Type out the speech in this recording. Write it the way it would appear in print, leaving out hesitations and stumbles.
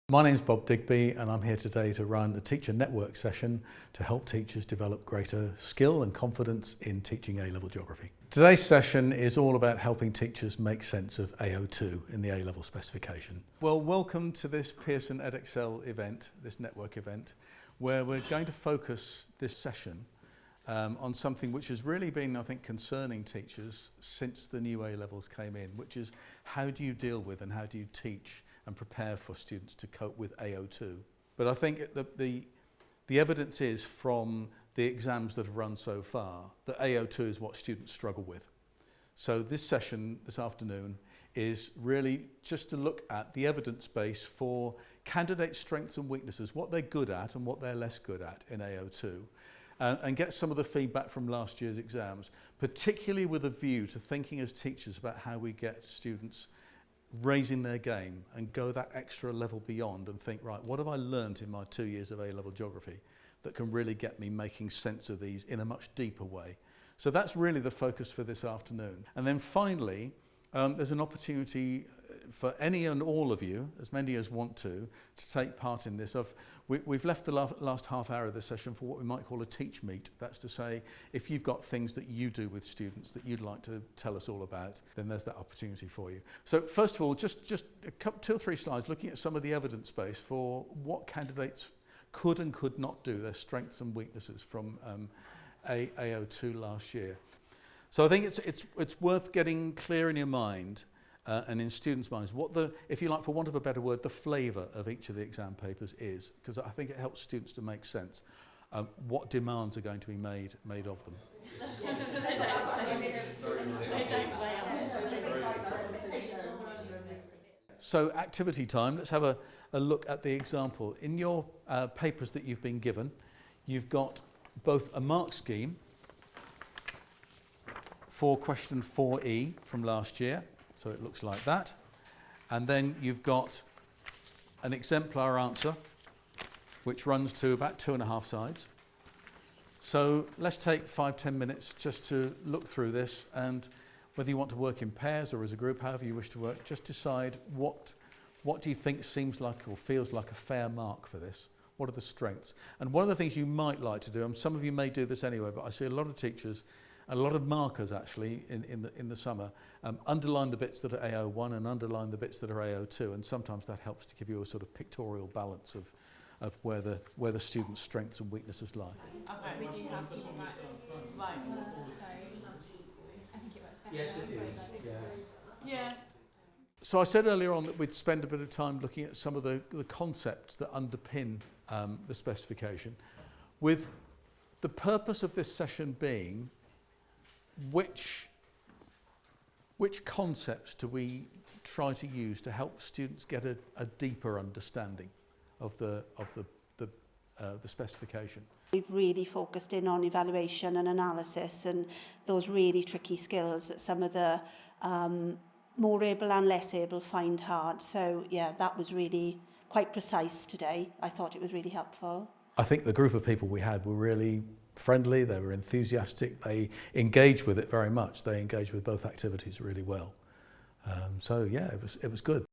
My name's Bob Digby and I'm here today to run a teacher network session to help teachers develop greater skill and confidence in teaching A-level geography. Today's session is all about helping teachers make sense of AO2 in the A-level specification. Well, welcome to this Pearson Edexcel event, this network event, where we're going to focus this session on something which has really been, I think, concerning teachers since the new A-levels came in, which is how do you deal with and how do you teach and prepare for students to cope with AO2. But I think the evidence is from the exams that have run so far that AO2 is what students struggle with. So this session this afternoon is really just to look at the evidence base for candidates' strengths and weaknesses, what they're good at and what they're less good at in AO2. And get some of the feedback from last year's exams, particularly with a view to thinking as teachers about how we get students raising their game and go that extra level beyond and think, right, what have I learned in my 2 years of A-level geography that can really get me making sense of these in a much deeper way? So that's really the focus for this afternoon. And then finally, there's an opportunity for any and all of you, as many as want to take part in this. We've left the last half hour of this session for what we might call a teach meet. That's to say, if you've got things that you do with students that you'd like to tell us all about, then there's that opportunity for you. So first of all, just a couple, 2 or 3 slides looking at some of the evidence base for what candidates could and could not do, their strengths and weaknesses from AO2 last year. So I think it's worth getting clear in your mind and in students' minds what the, if you like, for want of a better word, the flavour of each of the exam papers is, because I think it helps students to make sense what demands are going to be made of them. So activity time, let's have a look at the example. In your papers that you've been given, you've got both a mark scheme for question 4E from last year, so it looks like that. And then you've got an exemplar answer, which runs to about 2.5 sides. So let's take 5-10 minutes just to look through this, and whether you want to work in pairs or as a group, however you wish to work, just decide what do you think seems like or feels like a fair mark for this. What are the strengths? And one of the things you might like to do, and some of you may do this anyway, but I see a lot of teachers, a lot of markers actually in the summer, underline the bits that are AO1 and underline the bits that are AO2, and sometimes that helps to give you a sort of pictorial balance of where the students' strengths and weaknesses lie. Okay, we do have feedback. Right. I think it works better. Yes, it is. Yes. Yeah. So I said earlier on that we'd spend a bit of time looking at some of the concepts that underpin the specification, with the purpose of this session being which concepts do we try to use to help students get a deeper understanding of the specification. We've really focused in on evaluation and analysis and those really tricky skills that some of the more able and less able find hard. So yeah, that was really quite precise today. I thought it was really helpful. I think the group of people we had were really friendly, they were enthusiastic, they engaged with it very much. They engaged with both activities really well. So yeah, it was good.